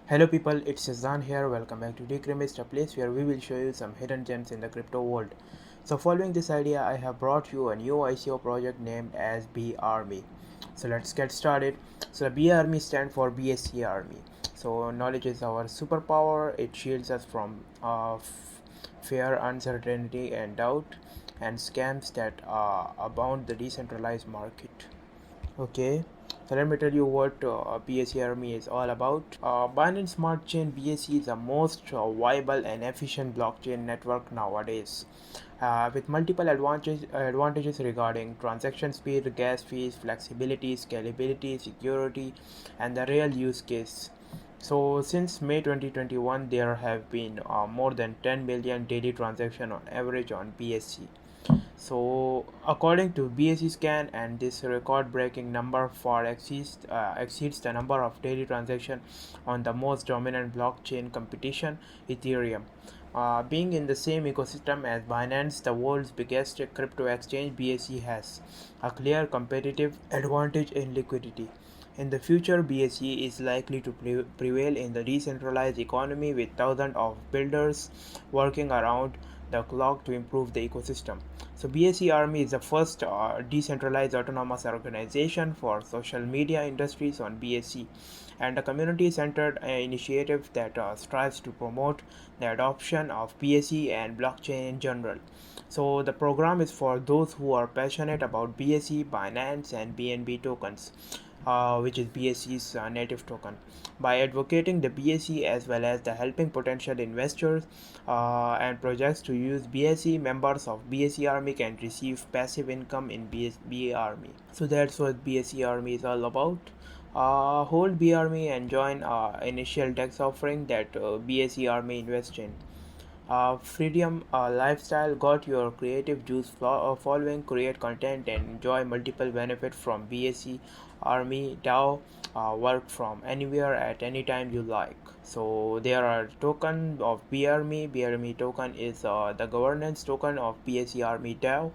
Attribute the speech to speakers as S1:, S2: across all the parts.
S1: Hello people, it's Shazan here. Welcome back to Decremist, a place where we will show you some hidden gems in the crypto world. So following this idea, I have brought you a new ICO project named as B Army. So let's get started. So the B Army stands for BSC Army. So knowledge is our superpower. It shields us from fear, uncertainty, and doubt, and scams that abound the decentralized market. Okay, so let me tell you what BSC Army is all about. Binance Smart Chain BSC is the most viable and efficient blockchain network nowadays, with multiple advantages regarding transaction speed, gas fees, flexibility, scalability, security, and the real use case. So since May 2021, there have been more than 10 million daily transactions on average on BSC. So, according to BSC scan, and this record-breaking number far exceeds the number of daily transactions on the most dominant blockchain competition, Ethereum. Being in the same ecosystem as Binance, the world's biggest crypto exchange, BSC has a clear competitive advantage in liquidity. In the future, BSC is likely to prevail in the decentralized economy with thousands of builders working around the clock to improve the ecosystem. So, BSC Army is the first decentralized autonomous organization for social media industries on BSC, and a community-centered initiative that strives to promote the adoption of BSC and blockchain in general. So, the program is for those who are passionate about BSC, Binance, and BNB tokens, which is BSC's native token. By advocating the BSC as well as the helping potential investors and projects to use BSC, members of BSC Army can receive passive income in BSC Army. So that's what BSC Army is all about. Hold B Army and join initial tax offering that BSC Army invest in. Freedom lifestyle got your creative juice following, create content, and enjoy multiple benefits from BSC Army DAO. Work from anywhere at any time you like. So there are token of BRME. BRME token is the governance token of BSC Army DAO.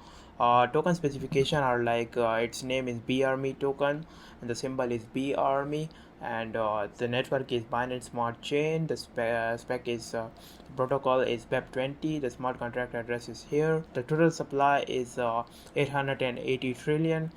S1: Token specification are like its name is BRME token, and the symbol is BRME, and the network is Binance Smart Chain. The spec is protocol is BEP20. The smart contract address is here. The total supply is 880 trillion.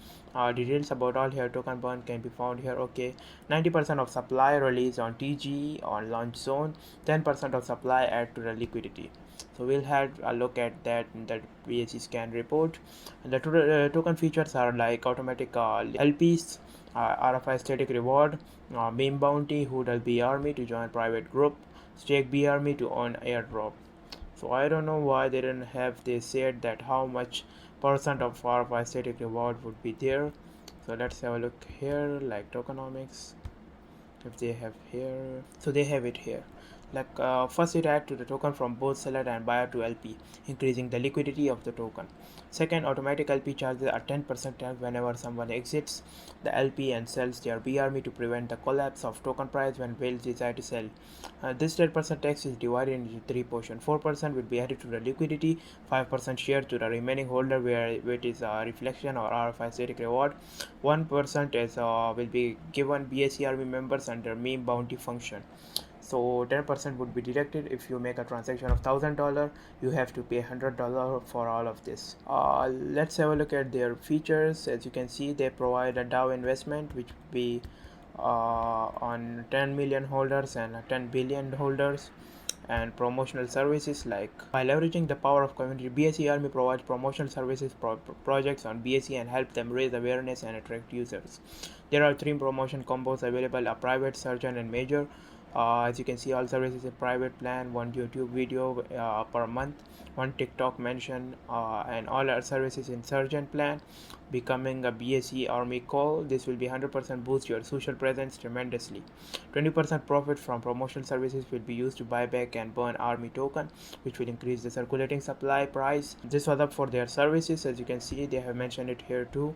S1: Details about all here token burn can be found here. Okay, 90% of supply released on TGE on launch zone. 10% of supply add to the liquidity. So we'll have a look at that in the BSC scan report. And the token features are like automatic LPs, RFI static reward, meme bounty, Hoodle B Army to join private group, stake B Army to earn airdrop. So I don't know why they didn't have they said that how much percent of RFI static reward would be there. So let's have a look here, like tokenomics. If they have here, so they have it here. Like first, it add to the token from both seller and buyer to LP, increasing the liquidity of the token. Second, automatic LP charges a 10% tax whenever someone exits the LP and sells their BRME to prevent the collapse of token price when whales decide to sell. This 10% tax is divided into three portions. 4% will be added to the liquidity, 5% shared to the remaining holder where it is a reflection or RFI static reward. 1% is will be given BSC Army members under meme bounty function. So 10% would be deducted if you make a transaction of $1,000. You have to pay $100 for all of this. Let's have a look at their features. As you can see, they provide a DAO investment which will be on 10 million holders and 10 billion holders, and promotional services. Like by leveraging the power of community, BSC Army provides promotional services projects on BSC and help them raise awareness and attract users. There are three promotion combos available: a private, surgeon, and major. As you can see, all services a private plan, one YouTube video per month, one TikTok mention, and all our services in surgeon plan. Becoming a BSC Army call, this will be 100% boost your social presence tremendously. 20% profit from promotional services will be used to buy back and burn Army token, which will increase the circulating supply price. This was up for their services. As you can see, they have mentioned it here too.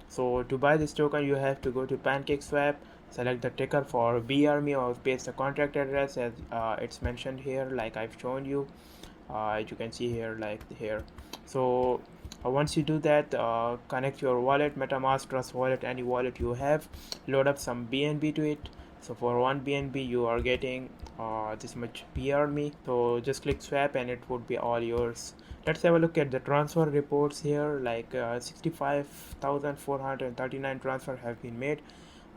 S1: So to buy this token, you have to go to PancakeSwap, select the ticker for BRME or paste the contract address as it's mentioned here, like I've shown you. As you can see here, like here. So once you do that, connect your wallet, MetaMask, Trust Wallet, any wallet you have, load up some BNB to it, So for 1 BNB you are getting this much BRME. So just click swap and it would be all yours. Let's have a look at the transfer reports here. Like 65,439 transfer have been made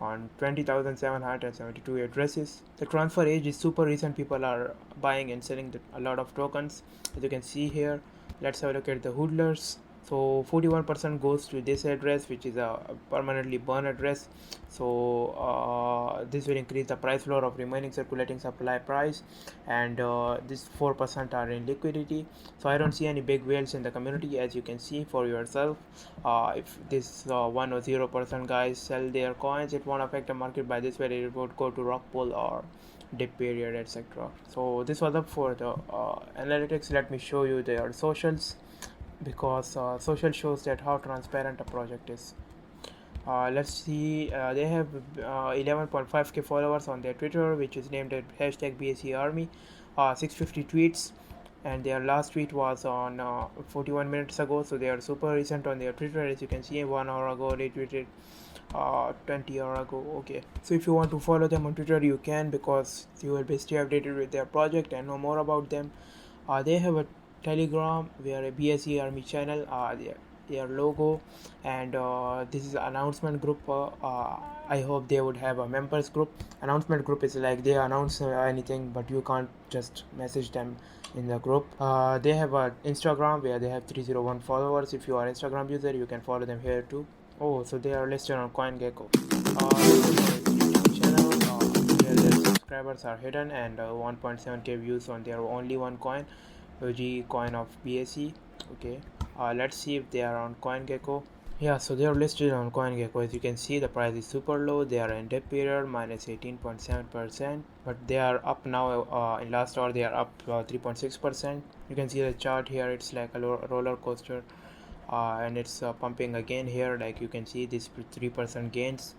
S1: on 20,772 addresses. The transfer age is super recent. People are buying and selling a lot of tokens, as you can see here. Let's have a look at the hodlers. So 41% goes to this address, which is a permanently burn address. So this will increase the price floor of remaining circulating supply price, and this 4% are in liquidity. So I don't see any big whales in the community, as you can see for yourself. If this 1 or 0% guys sell their coins, it won't affect the market by this way. It would go to rock pull or dip period, etc. So this was up for the analytics. Let me show you their socials, because social shows that how transparent a project is. Let's see, they have 11.5k followers on their Twitter, which is named at hashtag BSE Army, 650 tweets, and their last tweet was on 41 minutes ago. So they are super recent on their Twitter. As you can see, 1 hour ago they tweeted 20 hours ago. Okay, so if you want to follow them on Twitter, you can, because you will be stay updated with their project and know more about them. They have a Telegram where a BSE Army channel, their logo, and this is announcement group. I hope they would have a members group. Announcement group is like they announce anything, but you can't just message them in the group. They have a Instagram where they have 301 followers. If you are Instagram user, you can follow them here too. Oh, so they are listed on CoinGecko. YouTube channel where their subscribers are hidden, and 1.7k views on their only one coin, OG coin of BSE. Okay, let's see if they are on CoinGecko. Yeah, so they are listed on CoinGecko. As you can see, the price is super low. They are in dip period, minus 18.7%, but they are up now. In last hour, they are up 3.6%. You can see the chart here. It's like a roller coaster, and it's pumping again here. Like you can see, this 3% gains.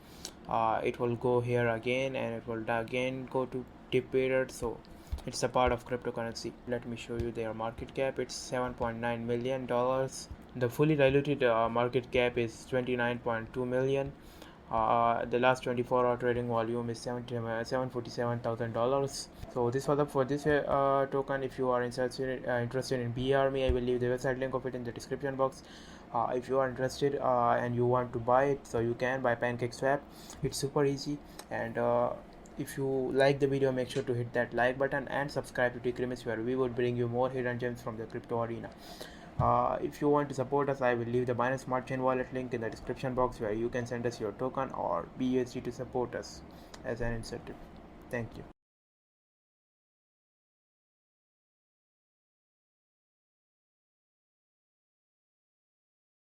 S1: It will go here again, and it will again go to dip period. So it's a part of cryptocurrency. Let me show you their market cap. It's $7.9 million. The fully diluted market cap is 29.2 million. The last 24-hour trading volume is $747,000. So this was up for this token. If you are interested in BRME, I will leave the website link of it in the description box. If you are interested and you want to buy it, so you can buy PancakeSwap. It's super easy, and if you like the video, make sure to hit that like button and subscribe to Decremis, where we will bring you more hidden gems from the crypto arena. If you want to support us, I will leave the Binance Smart Chain wallet link in the description box, where you can send us your token or BUSD to support us as an incentive. Thank you.